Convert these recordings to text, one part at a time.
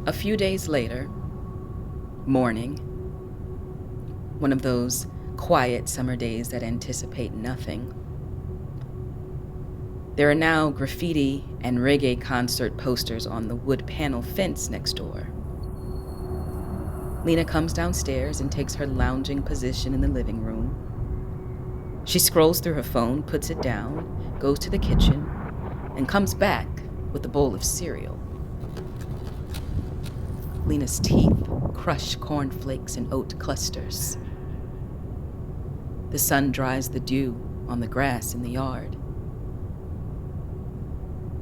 A few days later, morning, one of those quiet summer days that anticipate nothing. There are now graffiti and reggae concert posters on the wood panel fence next door. Lena comes downstairs and takes her lounging position in the living room. She scrolls through her phone, puts it down, goes to the kitchen, and comes back with a bowl of cereal. Lena's teeth crush cornflakes and oat clusters. The sun dries the dew on the grass in the yard.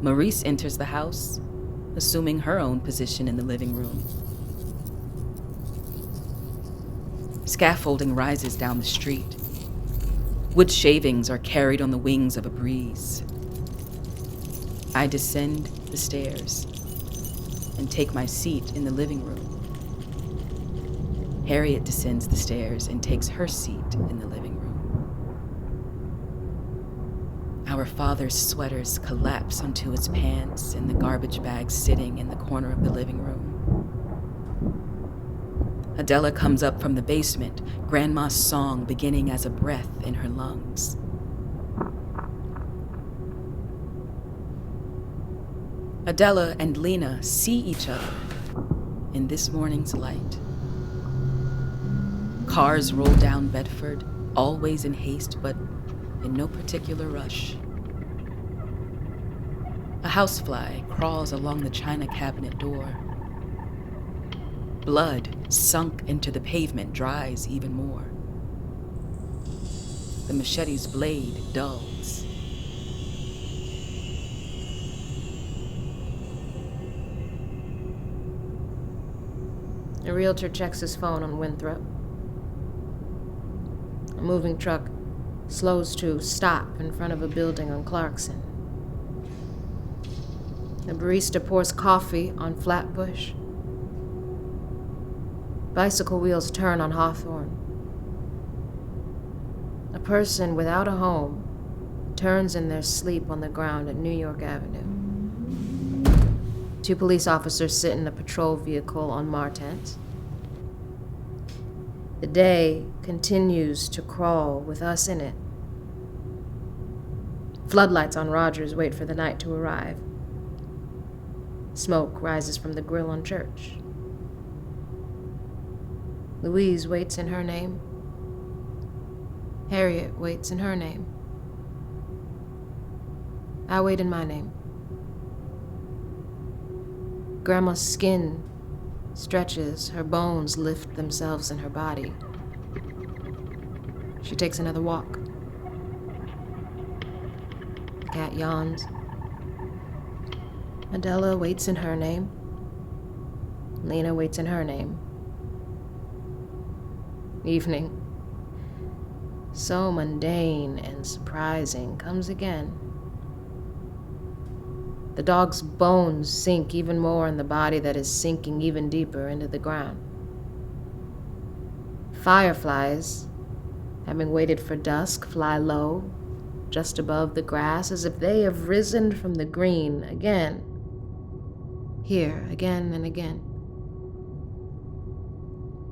Maurice enters the house, assuming her own position in the living room. Scaffolding rises down the street. Wood shavings are carried on the wings of a breeze. I descend the stairs and take my seat in the living room. Harriet descends the stairs and takes her seat in the living room. Our father's sweaters collapse onto his pants and the garbage bag sitting in the corner of the living room. Adela comes up from the basement, Grandma's song beginning as a breath in her lungs. Adela and Lena see each other in this morning's light. Cars roll down Bedford, always in haste, but in no particular rush. A housefly crawls along the china cabinet door. Blood sunk into the pavement dries even more. The machete's blade dulls. A realtor checks his phone on Winthrop. A moving truck slows to stop in front of a building on Clarkson. A barista pours coffee on Flatbush. Bicycle wheels turn on Hawthorne. A person without a home turns in their sleep on the ground at New York Avenue. 2 police officers sit in a patrol vehicle on Martens. The day continues to crawl with us in it. Floodlights on Rogers wait for the night to arrive. Smoke rises from the grill on Church. Louise waits in her name. Harriet waits in her name. I wait in my name. Grandma's skin stretches, her bones lift themselves in her body. She takes another walk. The cat yawns. Adela waits in her name. Lena waits in her name. Evening, so mundane and surprising, comes again. The dog's bones sink even more in the body that is sinking even deeper into the ground. Fireflies, having waited for dusk, fly low, just above the grass, as if they have risen from the green again, here again and again.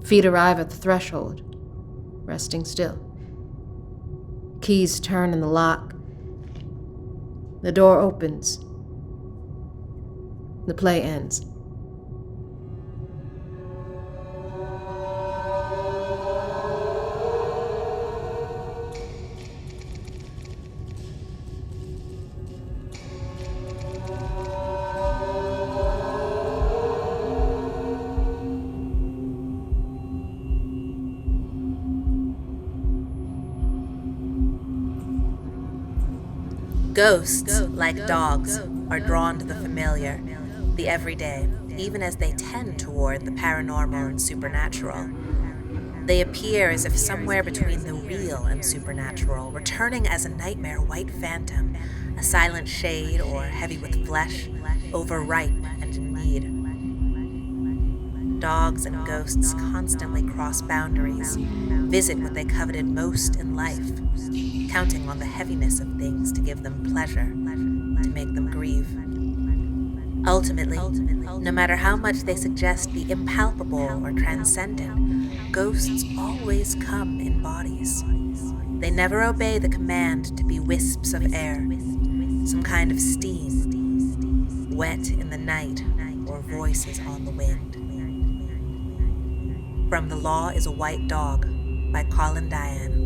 Feet arrive at the threshold, resting still. Keys turn in the lock. The door opens. The play ends. Ghosts, like dogs, are drawn to the familiar, the everyday, even as they tend toward the paranormal and supernatural. They appear as if somewhere between the real and supernatural, returning as a nightmare white phantom, a silent shade or heavy with flesh, overripe and in need. Dogs and ghosts constantly cross boundaries, visit what they coveted most in life, counting on the heaviness of things to give them pleasure, to make them grieve. Ultimately, no matter how much they suggest the impalpable or transcendent, ghosts always come in bodies. They never obey the command to be wisps of air, some kind of steam, wet in the night, or voices on the wind. From The Law is a White Dog by Colin Diane.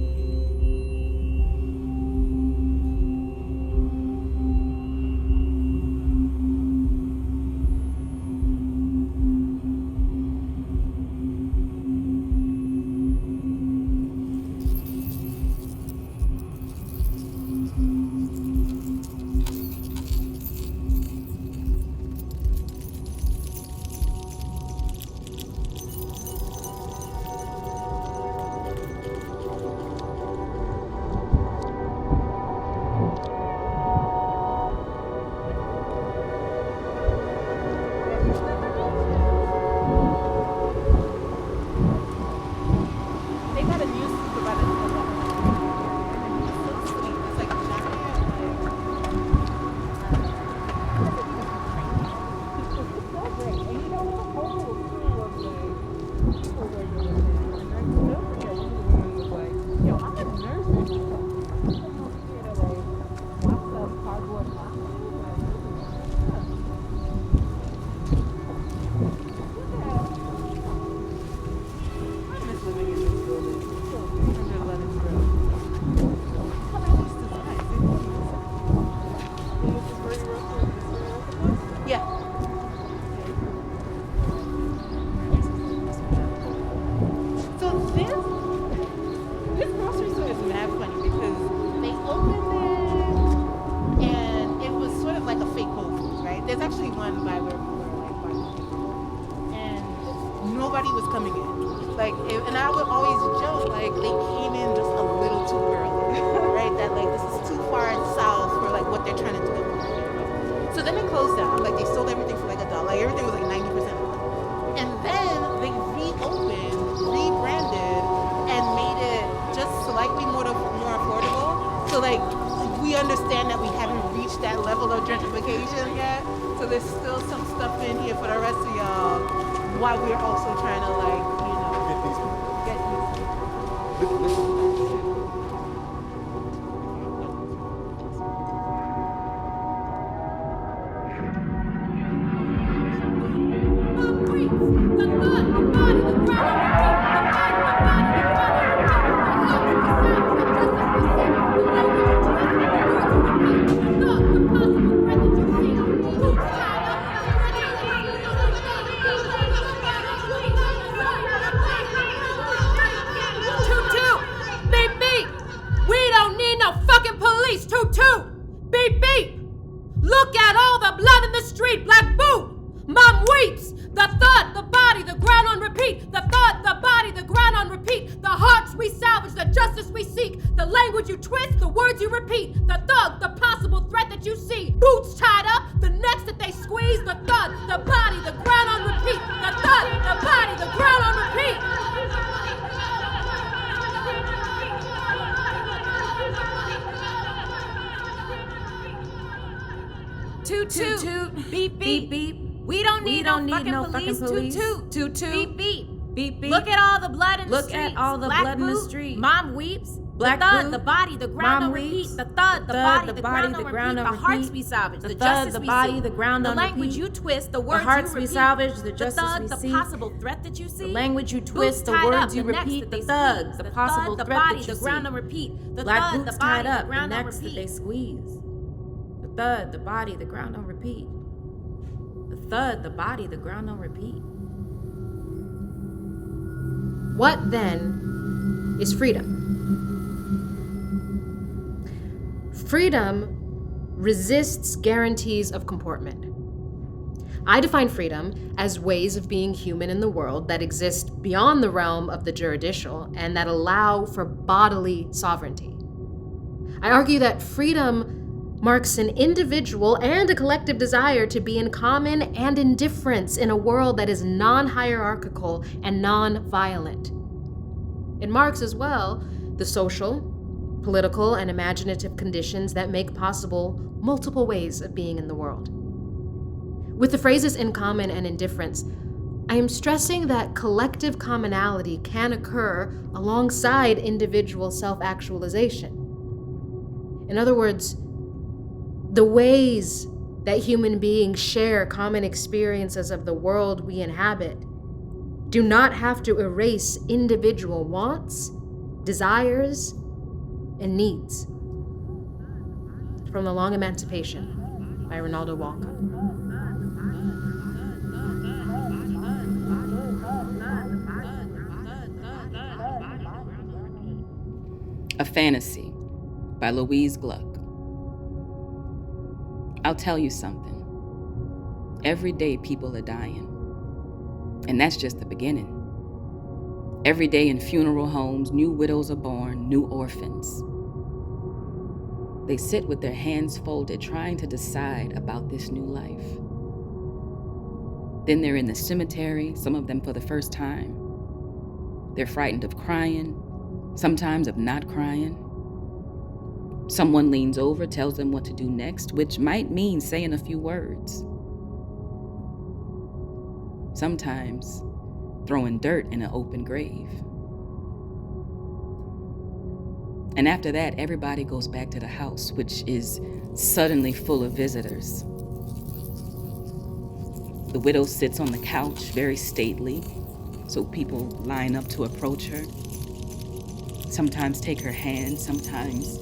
Toot toot, beep beep beep. We don't need no fucking police. Toot toot, beep beep. Beep beep. Look at all the blood in the streets. Look at all the blood in the street. Mom weeps. Black the thud, the body, the ground on repeat. The thud, the body, the ground on repeat. The hearts we salvage, the justice we see. The ground on repeat. The language you twist, the words you repeat. The hearts we salvage, the justice we see. The possible threat that you see. The language you twist, the words you repeat. The thugs, the possible threat that you see. The ground on repeat. The black boots tied up, the necks that they squeeze. The thud, the body, the ground on repeat. The thud, the body, the ground on repeat. What then is freedom? Freedom resists guarantees of comportment. I define freedom as ways of being human in the world that exist beyond the realm of the juridical and that allow for bodily sovereignty. I argue that freedom marks an individual and a collective desire to be in common and indifference in a world that is non-hierarchical and non-violent. It marks as well the social, political, and imaginative conditions that make possible multiple ways of being in the world. With the phrases in common and indifference, I am stressing that collective commonality can occur alongside individual self-actualization. In other words, the ways that human beings share common experiences of the world we inhabit do not have to erase individual wants, desires, and needs. From The Long Emancipation by Ronaldo Walcott. A Fantasy by Louise Gluck. I'll tell you something. Every day people are dying. And that's just the beginning. Every day in funeral homes, new widows are born, new orphans. They sit with their hands folded, trying to decide about this new life. Then they're in the cemetery, some of them for the first time. They're frightened of crying, sometimes of not crying. Someone leans over, tells them what to do next, which might mean saying a few words. Sometimes throwing dirt in an open grave. And after that, everybody goes back to the house, which is suddenly full of visitors. The widow sits on the couch, very stately, so people line up to approach her. Sometimes take her hand, sometimes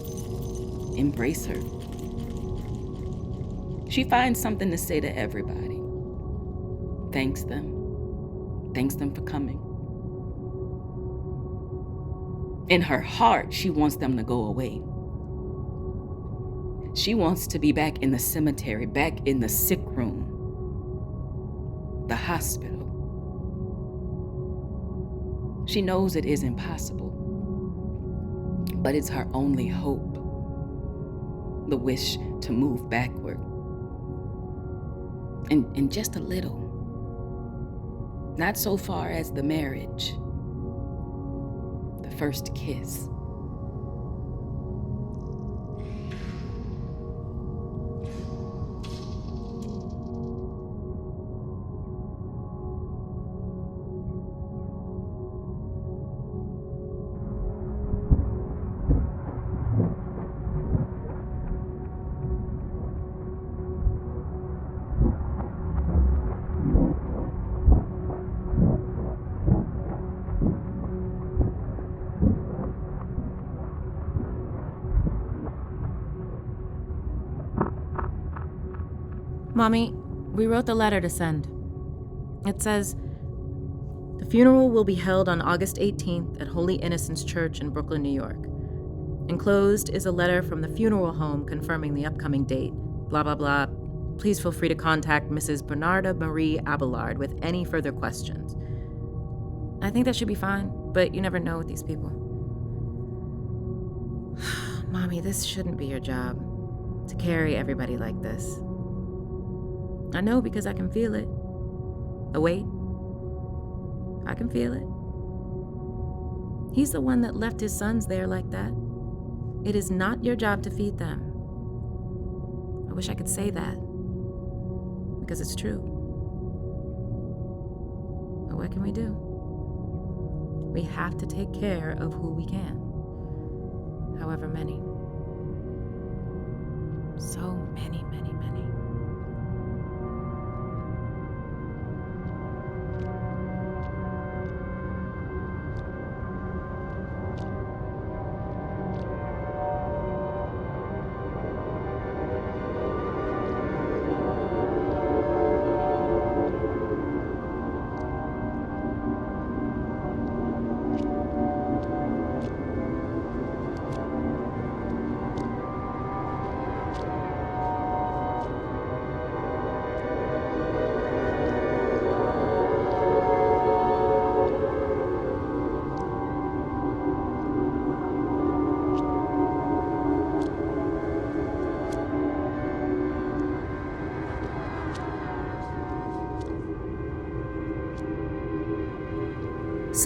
embrace her. She finds something to say to everybody. Thanks them for coming. In her heart, she wants them to go away. She wants to be back in the cemetery, back in the sick room, the hospital. She knows it is impossible, but it's her only hope, the wish to move backward. And just a little. Not so far as the marriage, the first kiss. Mommy, we wrote the letter to send. It says, "The funeral will be held on August 18th at Holy Innocents Church in Brooklyn, New York. Enclosed is a letter from the funeral home confirming the upcoming date. Blah, blah, blah. Please feel free to contact Mrs. Bernarda Marie Abelard with any further questions." I think that should be fine, but you never know with these people. Mommy, this shouldn't be your job, to carry everybody like this. I know because I can feel it. The weight. I can feel it. He's the one that left his sons there like that. It is not your job to feed them. I wish I could say that, because it's true. But what can we do? We have to take care of who we can, however many. So many, many, many.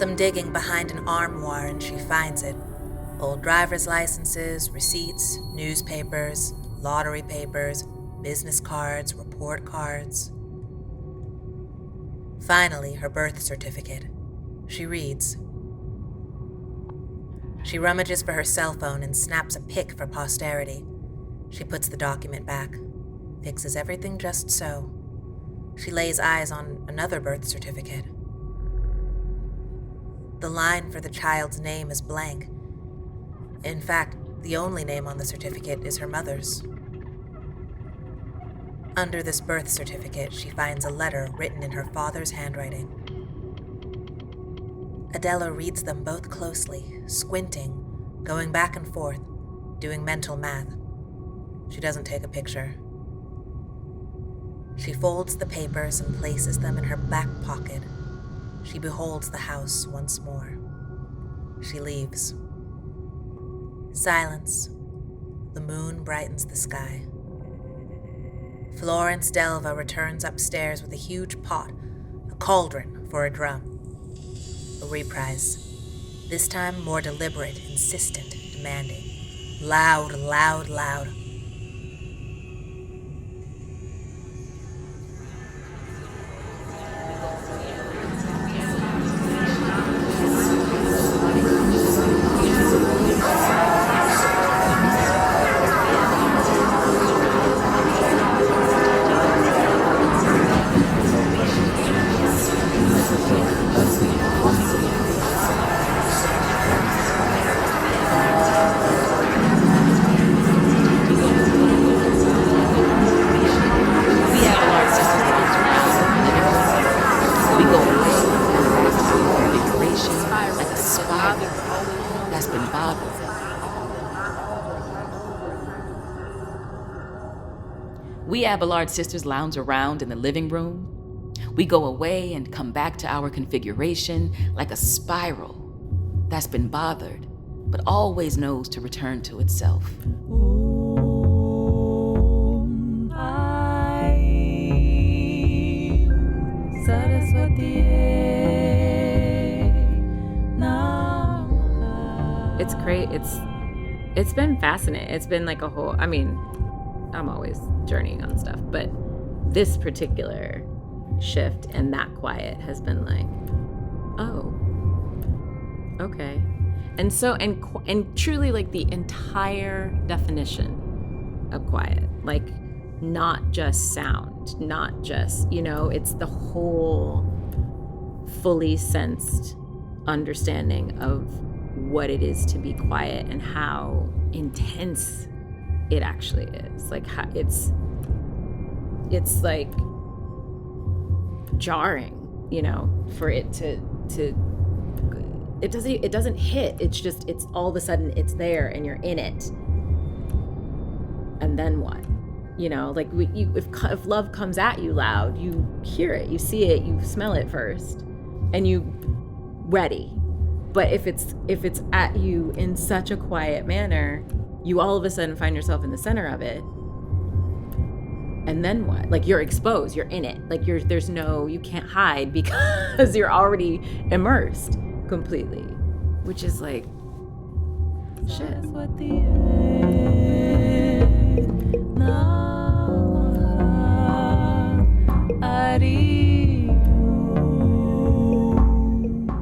Some digging behind an armoire and she finds it. Old driver's licenses, receipts, newspapers, lottery papers, business cards, report cards. Finally, her birth certificate. She reads. She rummages for her cell phone and snaps a pic for posterity. She puts the document back, fixes everything just so. She lays eyes on another birth certificate. The line for the child's name is blank. In fact, the only name on the certificate is her mother's. Under this birth certificate, she finds a letter written in her father's handwriting. Adela reads them both closely, squinting, going back and forth, doing mental math. She doesn't take a picture. She folds the papers and places them in her back pocket. She beholds the house once more. She leaves. Silence. The moon brightens the sky. Florence Delva returns upstairs with a huge pot, a cauldron for a drum. A reprise. This time more deliberate, insistent, demanding. Loud, loud, loud. We Abelard sisters lounge around in the living room. We go away and come back to our configuration like a spiral that's been bothered, but always knows to return to itself. It's great. It's been fascinating. It's been like a whole, I'm always journeying on stuff, but this particular shift and that quiet has been like, oh, okay. And so, and truly like the entire definition of quiet, like not just sound, not just, it's the whole fully sensed understanding of what it is to be quiet and how intense it actually is. Like how it's like jarring, for it to it doesn't hit. It's all of a sudden it's there and you're in it. And then what? Like if love comes at you loud, you hear it, you see it, you smell it first, and you ready. But if it's at you in such a quiet manner, you all of a sudden find yourself in the center of it. And then what? Like you're exposed, you're in it. Like you can't hide because you're already immersed completely, which is like, shit.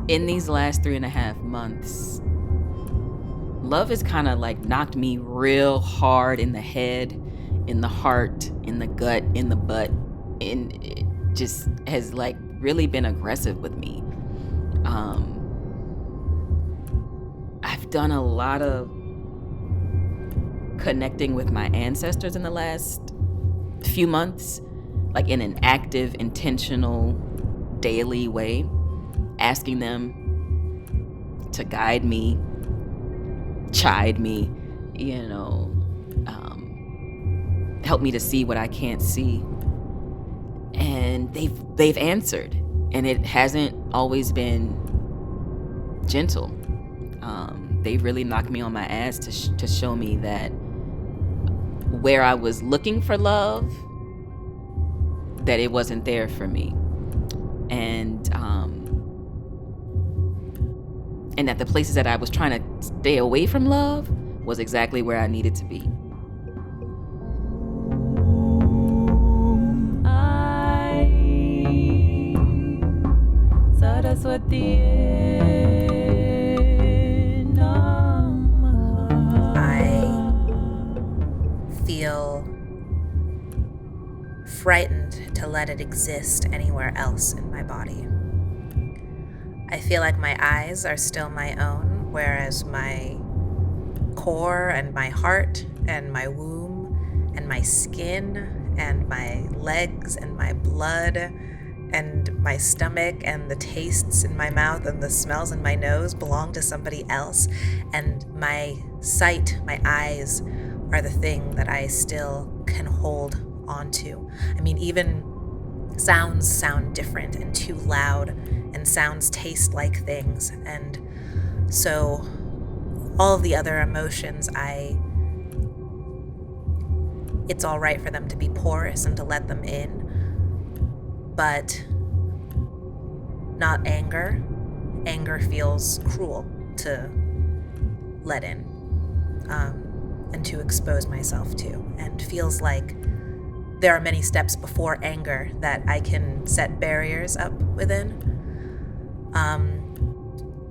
In these last 3.5 months, love has kind of like knocked me real hard in the head, in the heart, in the gut, in the butt, and it just has like really been aggressive with me. I've done a lot of connecting with my ancestors in the last few months, like in an active, intentional, daily way, asking them to guide me, chide me, help me to see what I can't see. And they've answered, and it hasn't always been gentle. They've really knocked me on my ass to show me that where I was looking for love, that it wasn't there for me. And and that the places that I was trying to stay away from love was exactly where I needed to be. I feel frightened to let it exist anywhere else in my body. I feel like my eyes are still my own, whereas my core and my heart and my womb and my skin and my legs and my blood and my stomach and the tastes in my mouth and the smells in my nose belong to somebody else. And my sight, my eyes, are the thing that I still can hold onto. I mean, even sounds sound different and too loud, and sounds taste like things. And so all of the other emotions, it's all right for them to be porous and to let them in, but not anger. Anger feels cruel to let in, and to expose myself to, and feels like there are many steps before anger that I can set barriers up within.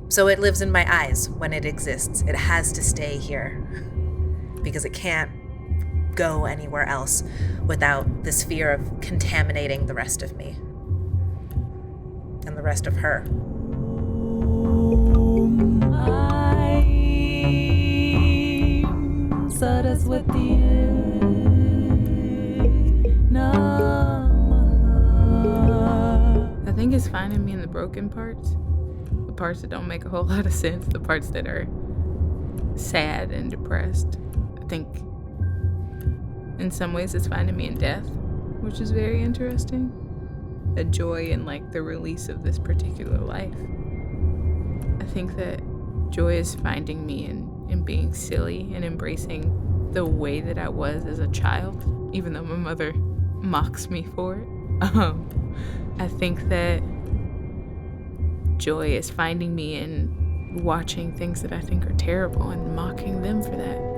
So it lives in my eyes when it exists. It has to stay here because it can't go anywhere else without this fear of contaminating the rest of me and the rest of her. I think it's finding me in the broken parts. The parts that don't make a whole lot of sense. The parts that are sad and depressed. I think in some ways it's finding me in death, which is very interesting. A joy in like the release of this particular life. I think that joy is finding me in being silly and embracing the way that I was as a child, even though my mother mocks me for it. I think that joy is finding me in watching things that I think are terrible and mocking them for that.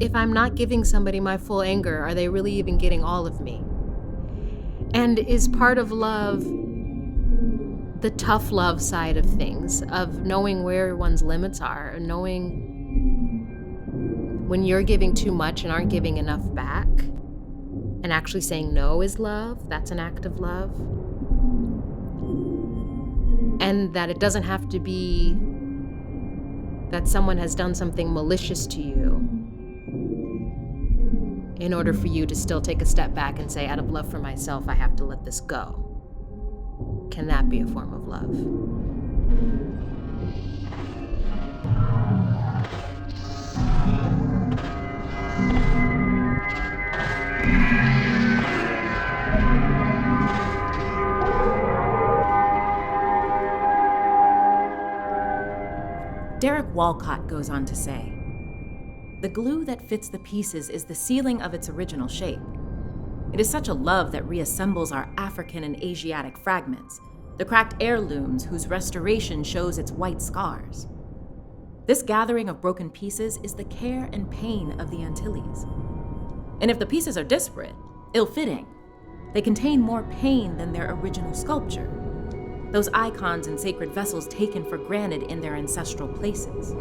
If I'm not giving somebody my full anger, are they really even getting all of me? And is part of love the tough love side of things, of knowing where one's limits are, and knowing when you're giving too much and aren't giving enough back, and actually saying no is love? That's an act of love. And that it doesn't have to be that someone has done something malicious to you in order for you to still take a step back and say, out of love for myself, I have to let this go. Can that be a form of love? Derek Walcott goes on to say, "The glue that fits the pieces is the sealing of its original shape. It is such a love that reassembles our African and Asiatic fragments, the cracked heirlooms whose restoration shows its white scars. This gathering of broken pieces is the care and pain of the Antilles. And if the pieces are disparate, ill-fitting, they contain more pain than their original sculpture, those icons and sacred vessels taken for granted in their ancestral places.